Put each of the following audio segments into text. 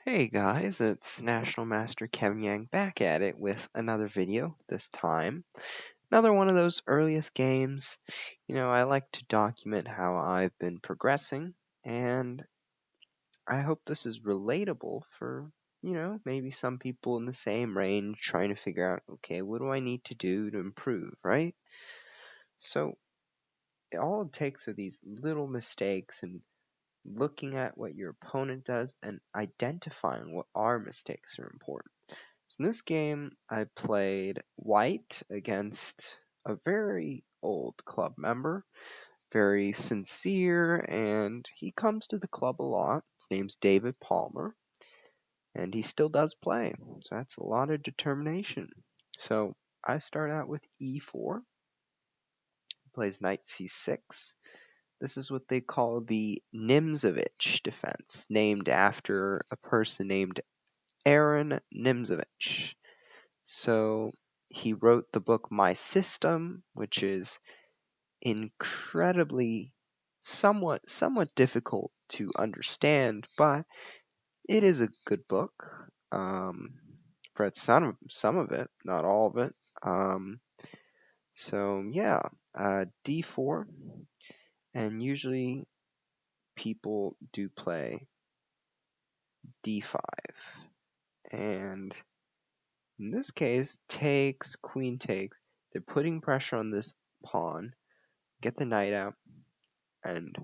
Hey guys, it's National Master Kevin Yang back at it with another video, this time. Another one of those earliest games. I like to document how I've been progressing, and I hope this is relatable for, maybe some people in the same range trying to figure out, okay, what do I need to do to improve, right? So, all it takes are these little mistakes and looking at what your opponent does and identifying what our mistakes are important. So in this game, I played white against a very old club member, very sincere, and he comes to the club a lot. His name's David Palmer, and he still does play. So that's a lot of determination. So I start out with e4, plays knight c6. This is what they call the Nimzovich defense, named after a person named Aaron Nimzovich. So he wrote the book My System, which is incredibly somewhat difficult to understand, but it is a good book. Read some of it, not all of it. So yeah, d4, and usually people do play d5, and in this case, queen takes. They're putting pressure on this pawn, get the knight out, and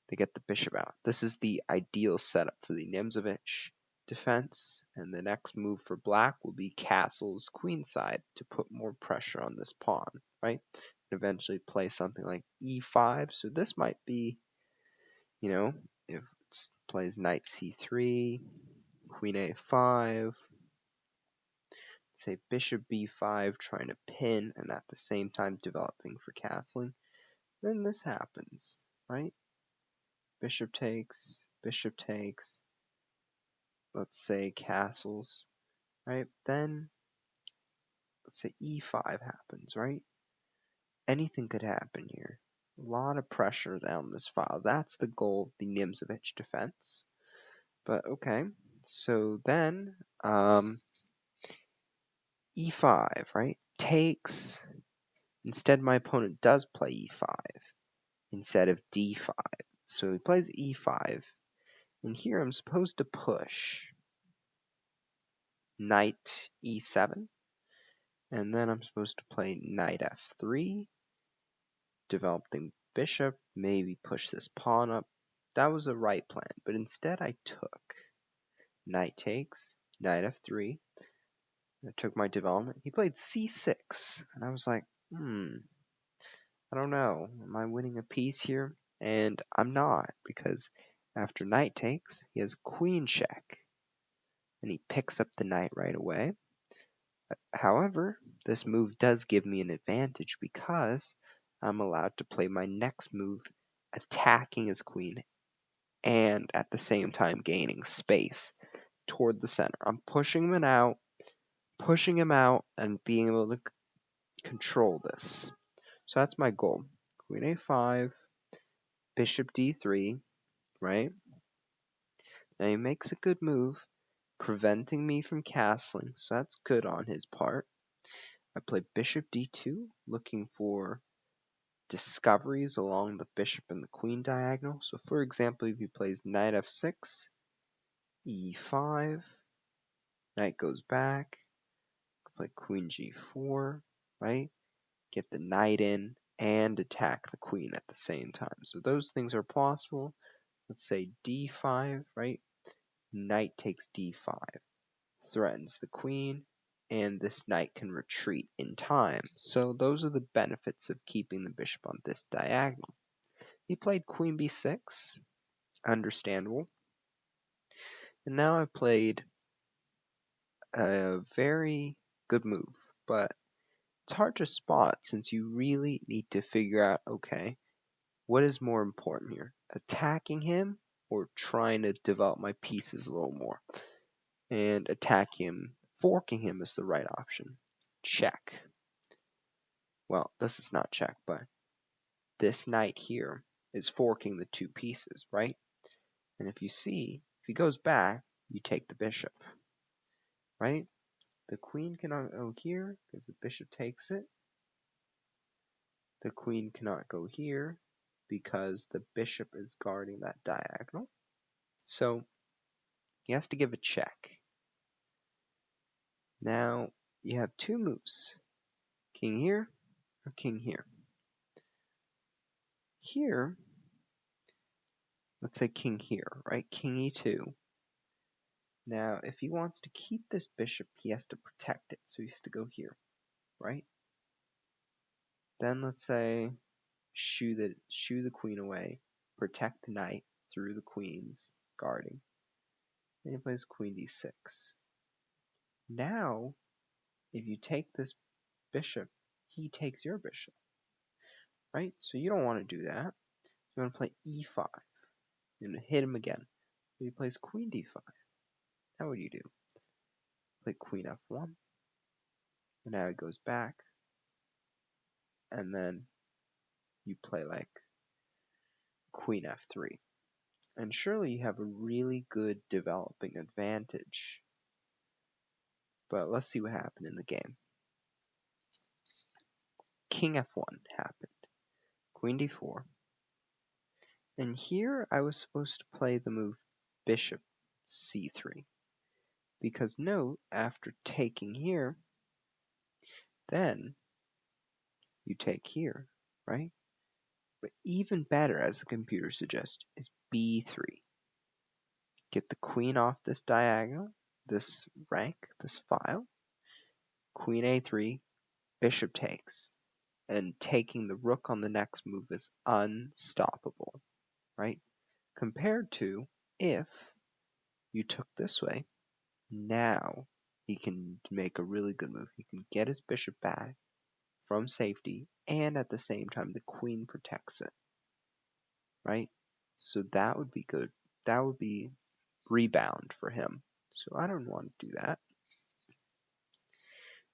they get the bishop out. This is the ideal setup for the Nimzovich defense, and the next move for black will be castles queenside to put more pressure on this pawn, right? And eventually play something like e5. So this might be, if it plays knight c3, queen a5, say bishop b5, trying to pin and at the same time developing for castling, then this happens, right? Bishop takes, let's say castles, right? Then, let's say e5 happens, right? Anything could happen here. A lot of pressure down this file. That's the goal of the Nimzovich defense. But okay, so then e5, right? Takes. Instead, my opponent does play e5 instead of d5. So he plays e5, and here I'm supposed to push knight e7, and then I'm supposed to play knight f3, develop the bishop, maybe push this pawn up. That was the right plan, but instead I took knight takes, knight f3. I took my development. He played c6, and I was like, I don't know. Am I winning a piece here? And I'm not, because after knight takes, he has queen check, and he picks up the knight right away. However, this move does give me an advantage because I'm allowed to play my next move attacking his queen and at the same time gaining space toward the center. I'm pushing him out, and being able to control this. So that's my goal. Queen a5, bishop d3, right? Now he makes a good move, preventing me from castling, so that's good on his part. I play bishop d2, looking for discoveries along the bishop and the queen diagonal. So for example, if he plays knight f6, e5, knight goes back, play queen g4, right? Get the knight in and attack the queen at the same time. So those things are possible. Let's say d5, right? Knight takes d5, threatens the queen, and this knight can retreat in time. So those are the benefits of keeping the bishop on this diagonal. He played queen b6, understandable. And now I played a very good move, but it's hard to spot since you really need to figure out, okay, what is more important here? Attacking him or trying to develop my pieces a little more? And attacking him, forking him is the right option. Check. Well, this is not check, but this knight here is forking the two pieces, right? And if you see, if he goes back, you take the bishop, right? The queen cannot go here because the bishop takes it. The queen cannot go here because the bishop is guarding that diagonal. So he has to give a check. Now you have two moves, king here or king here. Here, let's say king here, right? King e2. Now, if he wants to keep this bishop, he has to protect it, so he has to go here, right? Then let's say shoo the queen away, protect the knight through the queen's guarding. Then he plays queen d6. Now, if you take this bishop, he takes your bishop, right? So you don't want to do that. You want to play e5. You're going to hit him again. So he plays queen d5. Now what do? Play queen f1. And now he goes back. And then you play like queen f3. And surely you have a really good developing advantage. But let's see what happened in the game. King f1 happened. Queen d4. And here I was supposed to play the move bishop c3. Because note, after taking here, then you take here, right? But even better, as the computer suggests, is b3. Get the queen off this diagonal, this rank, this file. Queen a3, bishop takes. And taking the rook on the next move is unstoppable, right? Compared to if you took this way, now he can make a really good move. He can get his bishop back from safety, and at the same time the queen protects it, right? So that would be good. That would be rebound for him. So I don't want to do that,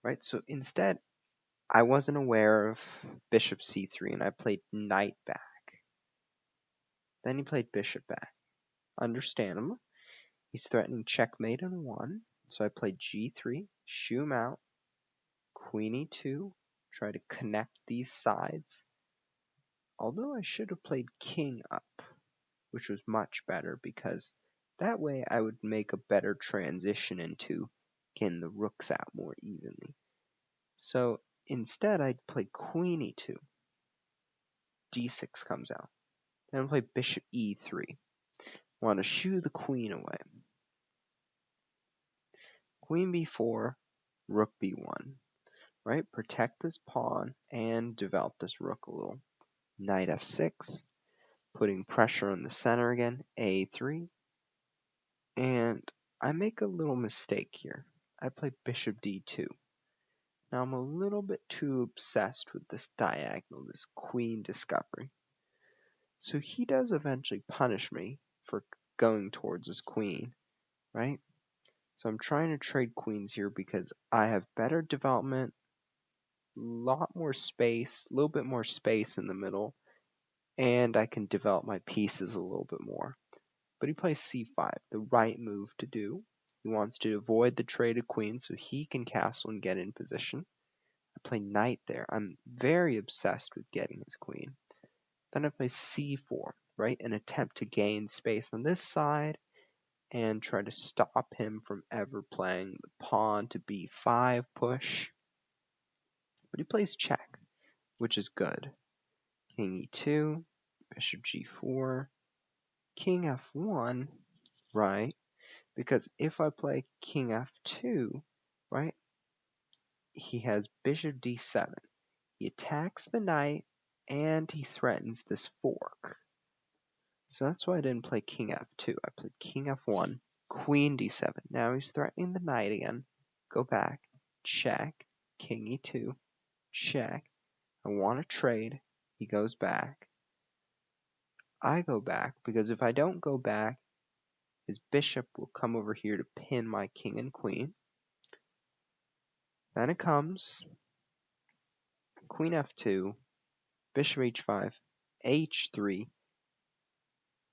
right? So instead, I wasn't aware of bishop c3, and I played knight back. Then he played bishop back. Understandable. He's threatening checkmate in 1, so I played g3, shoo him out, queen e2, try to connect these sides. Although I should have played king up, which was much better because that way I would make a better transition into getting the rooks out more evenly. So instead I'd play queen e2, d6 comes out. Then I play bishop e3. Want to shoo the queen away. Queen b4, rook b1. Right? Protect this pawn and develop this rook a little. Knight f6, putting pressure on the center again, a3. And I make a little mistake here. I play bishop d2. Now I'm a little bit too obsessed with this diagonal, this queen discovery. So he does eventually punish me for going towards his queen, right? So I'm trying to trade queens here because I have better development, a lot more space, a little bit more space in the middle, and I can develop my pieces a little bit more. But he plays c5, the right move to do. He wants to avoid the trade of queens so he can castle and get in position. I play knight there. I'm very obsessed with getting his queen. Then I play c4, right? An attempt to gain space on this side and try to stop him from ever playing the pawn to b5 push. But he plays check, which is good. King e2, bishop g4, king f1, right? Because if I play king f2, right, he has bishop d7. He attacks the knight, and he threatens this fork. So that's why I didn't play king f2. I played king f1, queen d7. Now he's threatening the knight again. Go back, check, king e2, check. I want to trade. He goes back. I go back, because if I don't go back, his bishop will come over here to pin my king and queen. Then it comes queen f2, bishop h5, h3,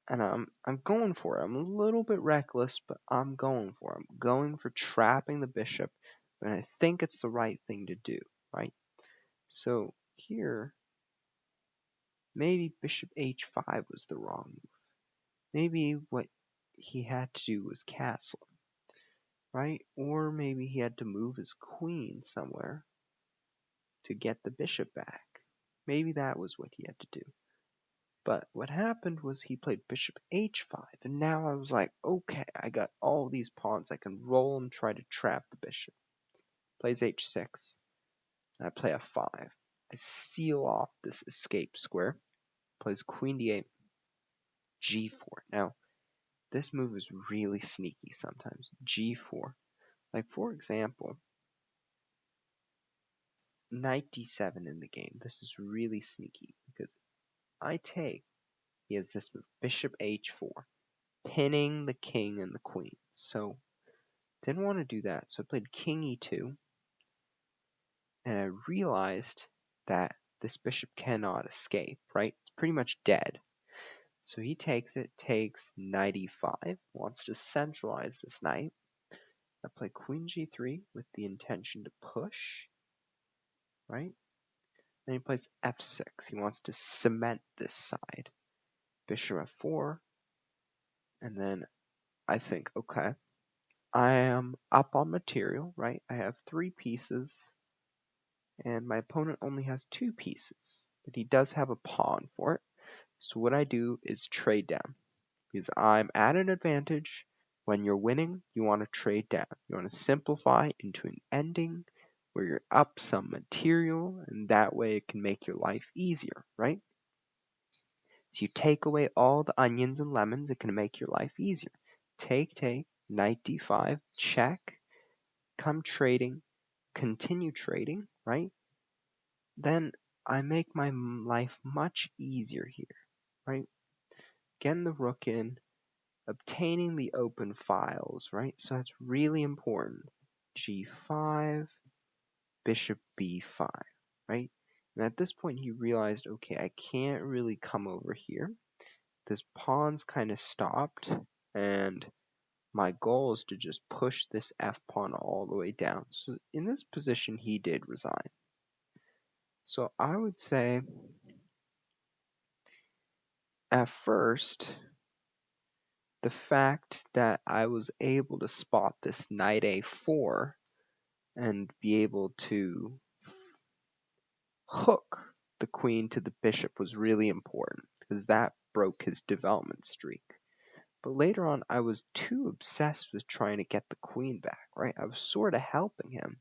And I'm going for it. I'm a little bit reckless, but I'm going for it. I'm going for trapping the bishop, but I think it's the right thing to do, right? So here, maybe bishop h5 was the wrong move. Maybe what he had to do was castle, right? Or maybe he had to move his queen somewhere to get the bishop back. Maybe that was what he had to do. But what happened was he played bishop h5, and now I was like, okay, I got all these pawns. I can roll and try to trap the bishop. Plays h6, and I play f5. I seal off this escape square. Plays queen d8, g4. Now, this move is really sneaky sometimes. g4. Like, for example, knight d7 in the game. This is really sneaky because I take, he has this move, bishop h4, pinning the king and the queen. So, didn't want to do that. So I played king e2, and I realized that this bishop cannot escape, right? It's pretty much dead. So he takes it, takes knight e5, wants to centralize this knight. I play queen g3 with the intention to push, right? Then he plays f6. He wants to cement this side. Bishop f4. And then I think, okay, I am up on material, right? I have 3 pieces, and my opponent only has 2 pieces, but he does have a pawn for it. So what I do is trade down, because I'm at an advantage. When you're winning, you want to trade down. You want to simplify into an ending where you're up some material, and that way it can make your life easier, right? So you take away all the onions and lemons, it can make your life easier. Take, knight d5, check, come trading, continue trading, right? Then I make my life much easier here, right? Getting the rook in, obtaining the open files, right? So that's really important. g5, bishop b5, right? And at this point he realized, okay, I can't really come over here. This pawn's kind of stopped, and my goal is to just push this f pawn all the way down. So in this position, he did resign. So I would say, at first, the fact that I was able to spot this knight a4 and be able to hook the queen to the bishop was really important, because that broke his development streak. But later on, I was too obsessed with trying to get the queen back, right? I was sort of helping him.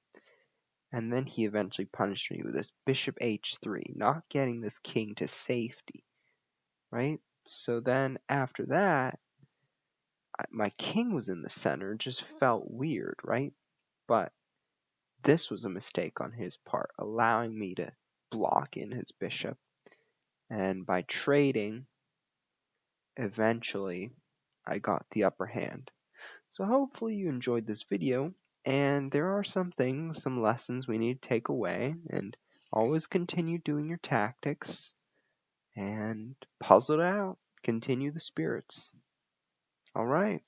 And then he eventually punished me with this bishop h3, not getting this king to safety, right? So then after that, my king was in the center. It just felt weird, right? But this was a mistake on his part, allowing me to block in his bishop. And by trading, eventually, I got the upper hand. So hopefully you enjoyed this video, and there are some things, some lessons we need to take away, and always continue doing your tactics, and puzzle it out. Continue the spirits. Alright.